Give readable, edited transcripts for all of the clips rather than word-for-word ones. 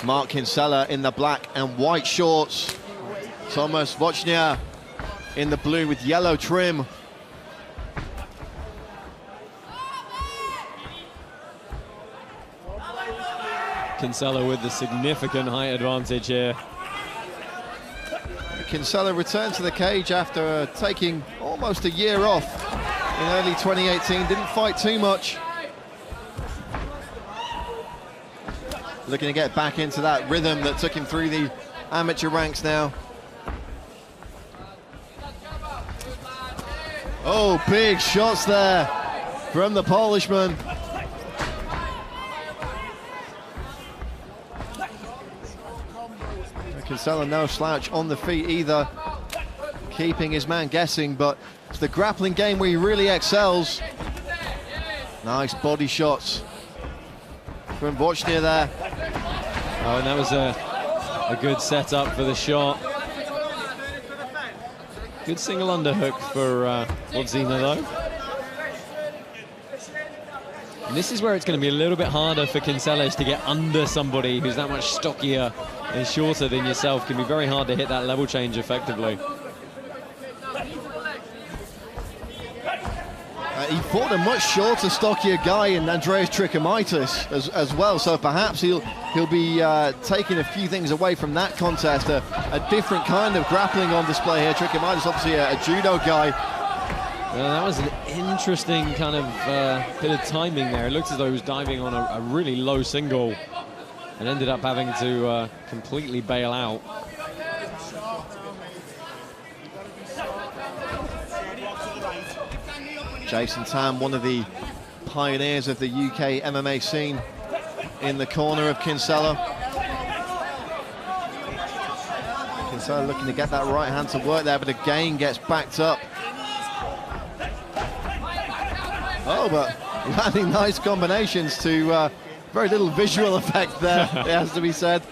Mark Kinsella in the black and white shorts. Tomasz Wojtyna in the blue with yellow trim. Kinsella with the significant height advantage here. Kinsella returned to the cage after taking almost a year off in early 2018. Didn't fight too much. Looking to get back into that rhythm that took him through the amateur ranks now. Oh, big shots there from the Polishman. Kinsella no slouch on the feet either, keeping his man guessing, but it's the grappling game where he really excels. Nice body shots from Wojtyna there. Oh, and that was a good setup for the shot. Good single underhook for Wojtyna though. And this is where it's going to be a little bit harder for Kinsella to get under somebody who's that much stockier and shorter than yourself. Can be very hard to hit that level change effectively. He fought a much shorter, stockier guy in Andreas Trichomaitis as well, so perhaps he'll be taking a few things away from that contest. A different kind of grappling on display here. Trichomaitis obviously a judo guy. That was an interesting kind of bit of timing there. It looked as though he was diving on a really low single and ended up having to completely bail out. Jason Tam, one of the pioneers of the UK MMA scene, in the corner of Kinsella. Kinsella looking to get that right hand to work there, but again gets backed up. Oh, but landing nice combinations to very little visual effect there, it has to be said.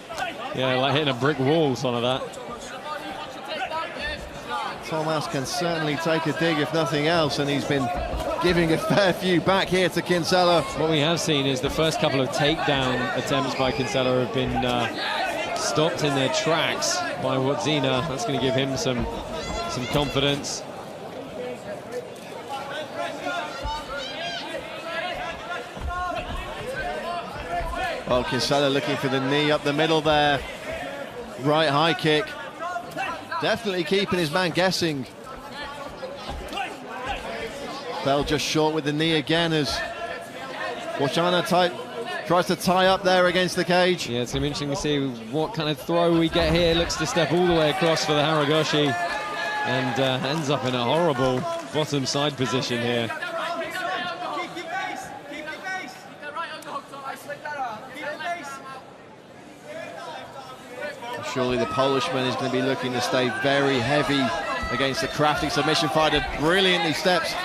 Yeah, like hitting a brick wall, some of that. Tomasz can certainly take a dig, if nothing else, and he's been giving a fair few back here to Kinsella. What we have seen is the first couple of takedown attempts by Kinsella have been stopped in their tracks by Wojtyna. That's going to give him some confidence. Well, Kinsella looking for the knee up the middle there. Right high kick. Definitely keeping his man guessing. Bell just short with the knee again as Wojtyna tries to tie up there against the cage. Yeah, it's going to be interesting to see what kind of throw we get here. Looks to step all the way across for the Haragoshi and ends up in a horrible bottom side position here. Surely the Polishman is going to be looking to stay very heavy against the crafty submission fighter. Brilliantly steps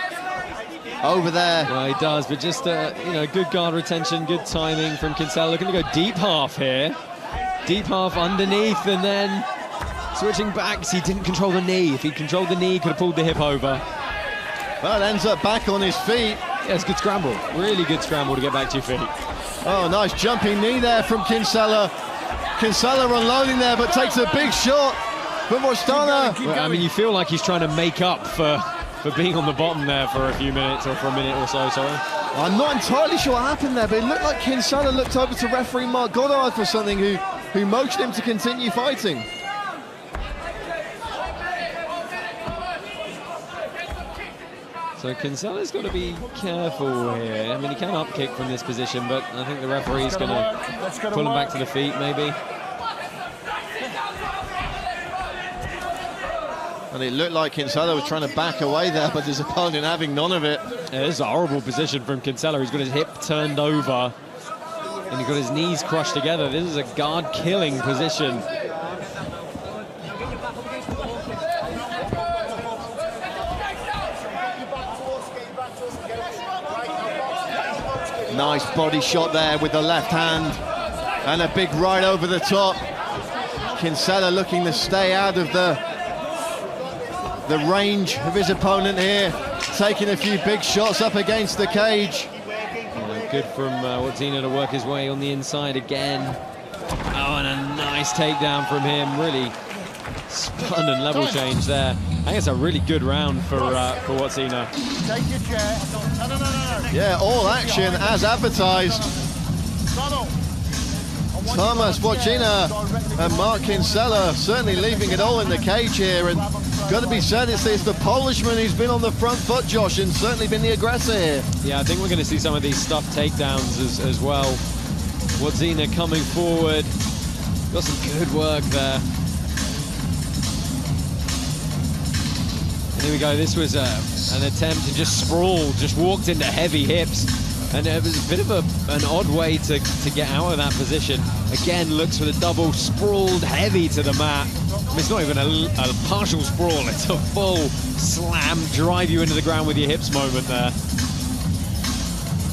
over there. Well, he does, but just you know, good guard retention, good timing from Kinsella. Looking to go deep half here. Deep half underneath and then switching back. He didn't control the knee. If he controlled the knee, he could have pulled the hip over. Well, it ends up back on his feet. Yeah, it's a good scramble. Really good scramble to get back to your feet. Oh, nice jumping knee there from Kinsella. Kinsella unloading there, but takes a big shot from Wojtyna. Well, I mean, you feel like he's trying to make up for being on the bottom there for a few minutes, or for a minute or so, sorry. I'm not entirely sure what happened there, but it looked like Kinsella looked over to referee Mark Goddard for something, who motioned him to continue fighting. So Kinsella's got to be careful here. I mean, he can up kick from this position, but I think the referee's going to pull him back to the feet, maybe. And it looked like Kinsella was trying to back away there, but his opponent having none of it. Yeah, this is a horrible position from Kinsella. He's got his hip turned over, and he's got his knees crushed together. This is a guard-killing position. Nice body shot there with the left hand, and a big right over the top. Kinsella looking to stay out of the range of his opponent here, taking a few big shots up against the cage. Yeah, good from Wojtyna to work his way on the inside again. Oh, and a nice takedown from him. Really spun and level change there. I think it's a really good round for Wojtyna. Take your chair. No. Yeah, all action as advertised. Tomasz Wojtyna and Mark Kinsella certainly leaving it all in the cage here, and got to be said, it's the Polishman who's been on the front foot, Josh, and certainly been the aggressor here. Yeah, I think we're going to see some of these stuffed takedowns as well. Wojtyna coming forward, got some good work there. And here we go, this was an attempt to just sprawl, just walked into heavy hips. And it was a bit of an odd way to get out of that position. Again, looks for the double, sprawled heavy to the mat. I mean, it's not even a partial sprawl, it's a full slam, drive you into the ground with your hips moment there.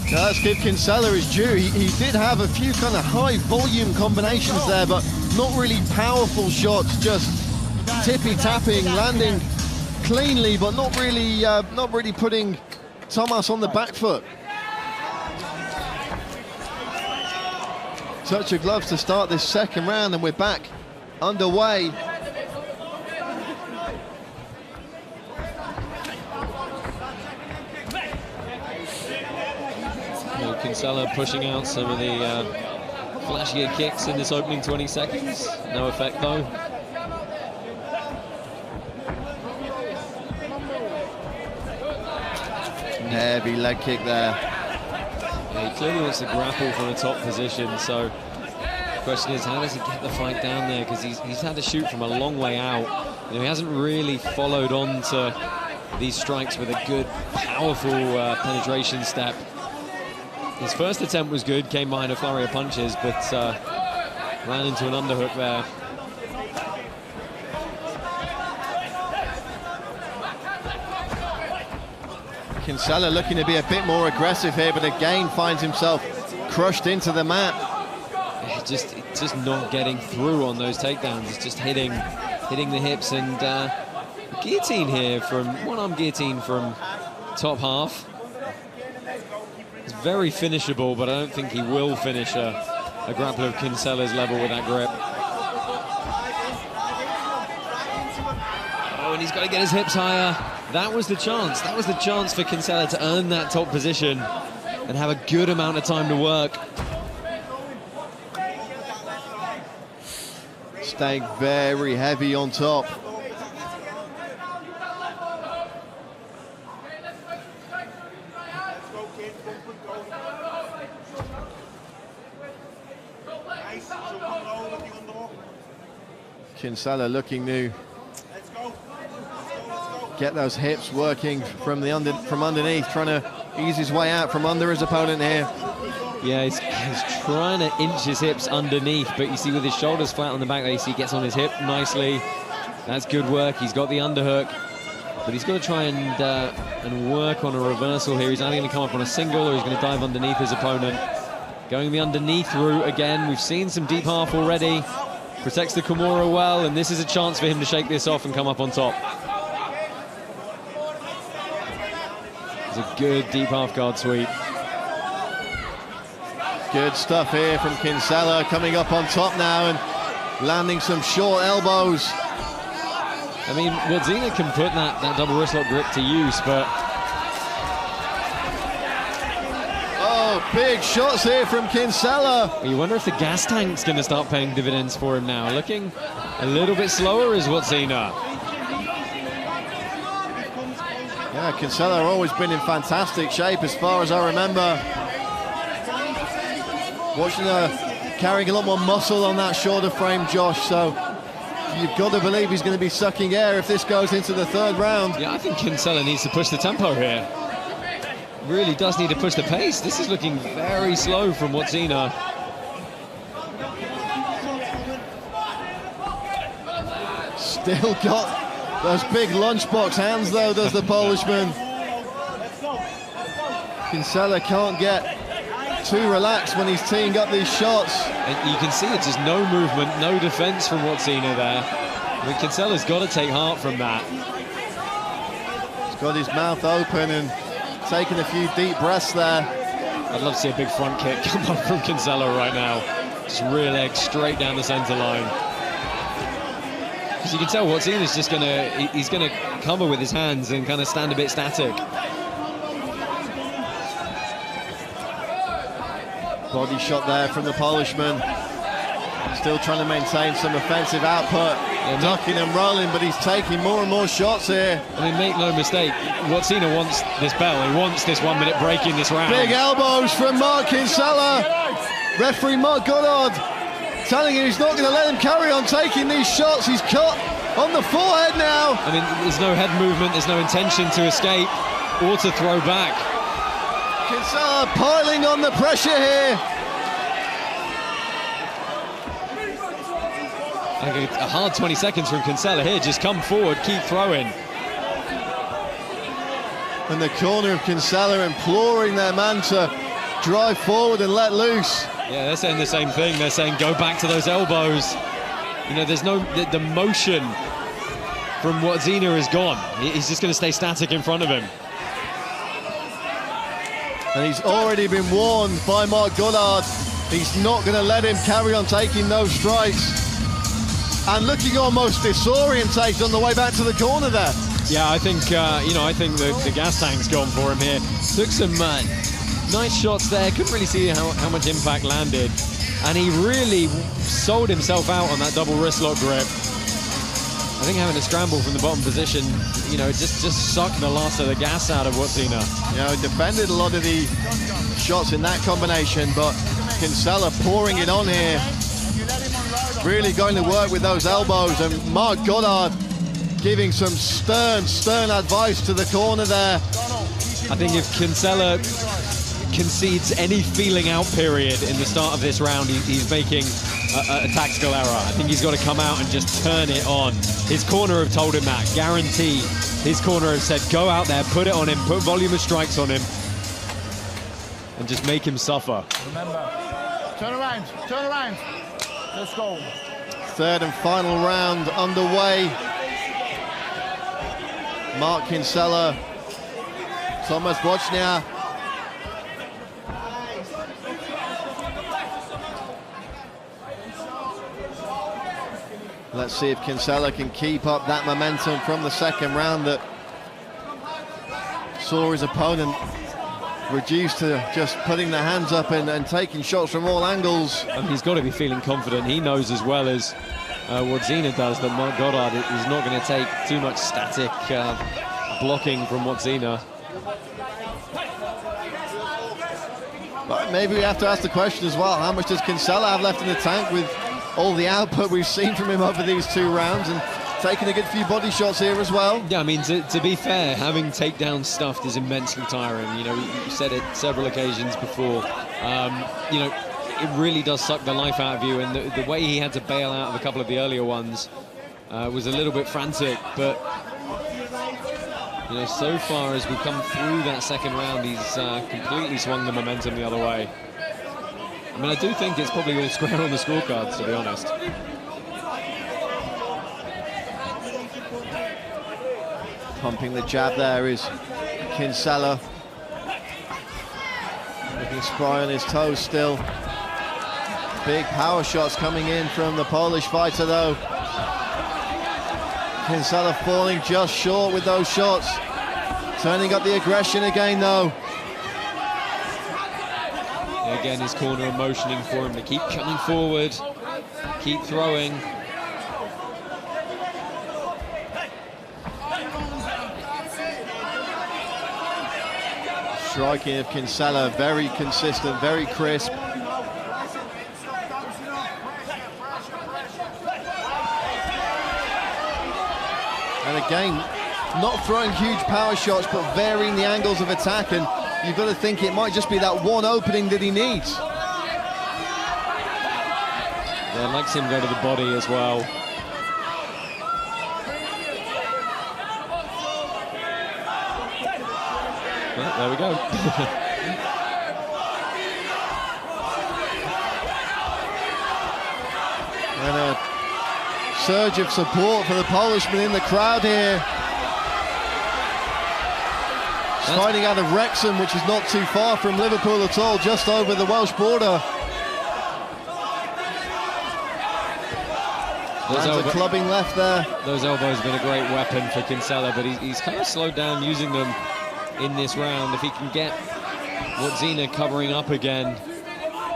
Now, let's give Kinsella his due. He did have a few kind of high volume combinations there, but not really powerful shots, just tippy-tapping, landing cleanly, but not really putting Tomasz on the back foot. Touch of gloves to start this second round, and we're back underway. Kinsella pushing out some of the flashier kicks in this opening 20 seconds. No effect though. Heavy leg kick there. Yeah, he clearly wants to grapple from a top position, so the question is, how does he get the fight down there? Because he's had to shoot from a long way out. You know, he hasn't really followed on to these strikes with a good, powerful penetration step. His first attempt was good, came behind a flurry of punches, but ran into an underhook there. Kinsella looking to be a bit more aggressive here, but again finds himself crushed into the mat. Just not getting through on those takedowns. It's just hitting the hips, and guillotine here from one-arm guillotine from top half. It's very finishable, but I don't think he will finish a grappler of Kinsella's level with that grip. Oh, and he's got to get his hips higher. That was the chance. That was the chance for Kinsella to earn that top position and have a good amount of time to work. Staying very heavy on top. Kinsella looking to get those hips working from underneath, trying to ease his way out from under his opponent here. Yeah, he's trying to inch his hips underneath, but you see with his shoulders flat on the back there, you see he gets on his hip nicely. That's good work. He's got the underhook, but he's got to try and work on a reversal here. He's either going to come up on a single or he's going to dive underneath his opponent. Going the underneath route again. We've seen some deep half already. Protects the Kimura well, and this is a chance for him to shake this off and come up on top. It's a good deep half guard sweep. Good stuff here from Kinsella, coming up on top now and landing some short elbows. I mean, Wojtyna can put that double wrist lock grip to use, but... Oh, big shots here from Kinsella. You wonder if the gas tank's going to start paying dividends for him now. Looking a little bit slower is Wojtyna. Yeah, Kinsella always been in fantastic shape as far as I remember. Wojtyna carrying a lot more muscle on that shoulder frame, Josh, so you've got to believe he's going to be sucking air if this goes into the third round. Yeah, I think Kinsella needs to push the tempo here. Really does need to push the pace. This is looking very slow from Wojtyna. Still got those big lunchbox hands, though, does the Polishman. Kinsella can't get too relaxed when he's teeing up these shots. And you can see it's just no movement, no defense from Wojtyna there. I mean, Kinsella's got to take heart from that. He's got his mouth open and taking a few deep breaths there. I'd love to see a big front kick come up from Kinsella right now. Just rear leg straight down the centre line. Because you can tell Wojtyna's just he's gonna cover with his hands and kind of stand a bit static. Body shot there from the Polishman. Still trying to maintain some offensive output. Yeah, ducking and rolling, but he's taking more and more shots here. I mean, make no mistake, Wojtyna wants this bell. He wants this 1 minute break in this round. Big elbows from Mark Kinsella. Referee Mark Goddard telling him he's not going to let him carry on taking these shots. He's cut on the forehead now. I mean, there's no head movement, there's no intention to escape or to throw back. Kinsella piling on the pressure here. I think a hard 20 seconds from Kinsella here. Just come forward, keep throwing. And the corner of Kinsella imploring their man to drive forward and let loose. Yeah, they're saying the same thing. They're saying go back to those elbows. You know, there's no, the motion from Wojtyna is gone. He's just going to stay static in front of him. And he's already been warned by Mark Goddard. He's not going to let him carry on taking those strikes. And looking almost disorientated on the way back to the corner there. Yeah, I think, I think the gas tank's gone for him here. Took some nice shots there. Couldn't really see how much impact landed. And he really sold himself out on that double wrist lock grip. I think having a scramble from the bottom position, just sucked the last of the gas out of Wojtyna. He defended a lot of the shots in that combination, but Kinsella pouring it on here. Really going to work with those elbows, and Mark Goddard giving some stern advice to the corner there. I think if Kinsella concedes any feeling out period in the start of this round, he's making a tactical error. I think he's got to come out and just turn it on. His corner have told him that, guarantee. His corner has said, go out there, put it on him, put volume of strikes on him, and just make him suffer. Remember, turn around. Let's go. Third and final round underway. Mark Kinsella, Tomasz Wojtyna. Let's see if Kinsella can keep up that momentum from the second round that saw his opponent reduced to just putting their hands up and taking shots from all angles. And he's got to be feeling confident. He knows as well as Wojtyna does that Mark Goddard is not going to take too much static blocking from Wojtyna. But maybe we have to ask the question as well, how much does Kinsella have left in the tank with all the output we've seen from him over these 2 rounds, and taking a good few body shots here as well? Yeah, I mean, to be fair, having takedowns stuffed is immensely tiring. You said it several occasions before. It really does suck the life out of you, and the way he had to bail out of a couple of the earlier ones was a little bit frantic, but so far as we've come through that second round, he's completely swung the momentum the other way. I mean, I do think it's probably all square on the scorecards, to be honest. Pumping the jab there is Kinsella. Looking spry on his toes still. Big power shots coming in from the Polish fighter though. Kinsella falling just short with those shots. Turning up the aggression again though. Again, his corner are motioning for him to keep coming forward, keep throwing. Striking of Kinsella, very consistent, very crisp. And again, not throwing huge power shots, but varying the angles of attack, and you've got to think it might just be that one opening that he needs. Yeah, likes him go to the body as well. Well, there we go. And a surge of support for the Polishman in the crowd here. Fighting out of Wrexham, which is not too far from Liverpool at all, just over the Welsh border. Lands a clubbing left there. Those elbows have been a great weapon for Kinsella, but he's kind of slowed down using them in this round. If he can get Wojtyna covering up again,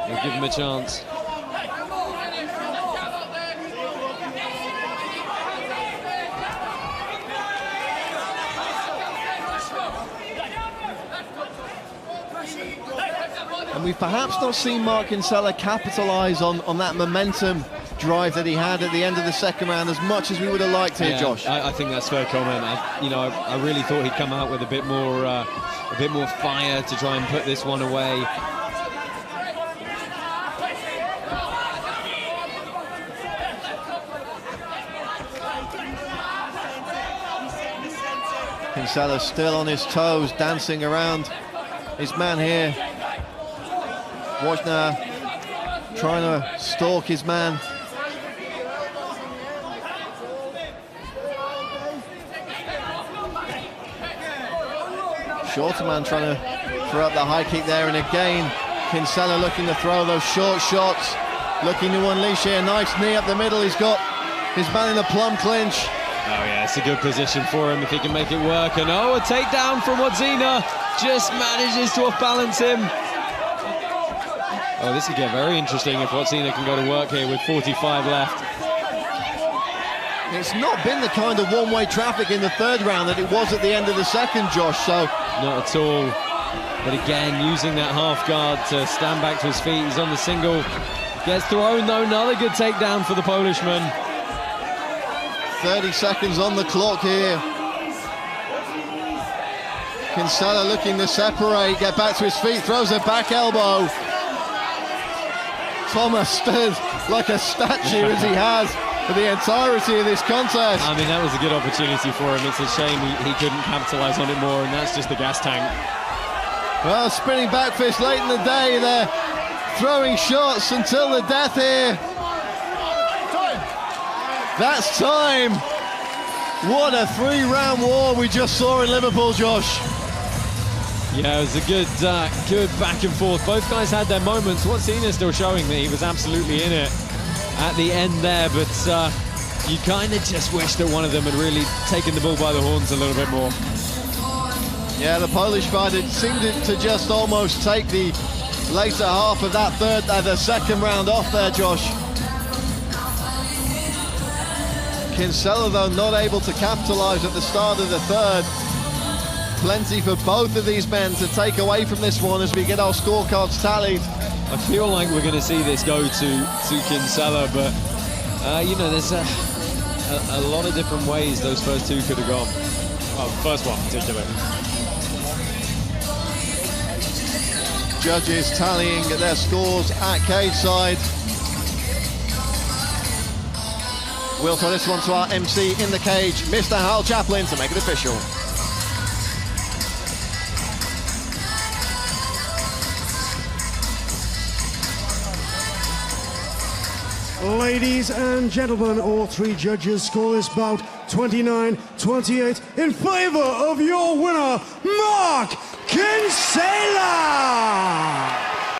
he'll give him a chance. And we've perhaps not seen Mark Kinsella capitalise on that momentum drive that he had at the end of the second round as much as we would have liked here, Josh. I think that's fair comment. I really thought he'd come out with a bit more fire to try and put this one away. Kinsella still on his toes, dancing around his man here. Wojtyna trying to stalk his man. Shorter man trying to throw up the high kick there, and again Kinsella looking to throw those short shots, looking to unleash here. Nice knee up the middle. He's got his man in a plum clinch. Oh yeah, it's a good position for him if he can make it work. And a takedown from Wojtyna, just manages to off-balance him. Oh, this could get very interesting if Wojtyna can go to work here with 45 left. It's not been the kind of one-way traffic in the third round that it was at the end of the second, Josh, so... Not at all. But again, using that half guard to stand back to his feet. He's on the single. Gets thrown, though. Another good takedown for the Polishman. 30 seconds on the clock here. Kinsella looking to separate, get back to his feet, throws a back elbow. Tomasz stood like a statue as he has for the entirety of this contest. I mean, that was a good opportunity for him. It's a shame he couldn't capitalise on it more, and that's just the gas tank. Well, spinning back fist late in the day, they're throwing shots until the death here. That's time. What a three-round war we just saw in Liverpool, Josh. Yeah, it was a good back and forth. Both guys had their moments. Wojtyna still showing that he was absolutely in it at the end there, but you kind of just wish that one of them had really taken the bull by the horns a little bit more. Yeah, the Polish fighter seemed to just almost take the later half of that the second round off there, Josh. Kinsella, though, not able to capitalise at the start of the third. Plenty for both of these men to take away from this one as we get our scorecards tallied. I feel like we're going to see this go to Kinsella, but you know, there's a lot of different ways those first two could have gone. Well, the first one particularly. Judges tallying their scores at cage side. We'll throw this one to our MC in the cage, Mr. Hal Chaplin, to make it official. Ladies and gentlemen, all three judges score this bout 29-28 in favor of your winner, Mark Kinsella!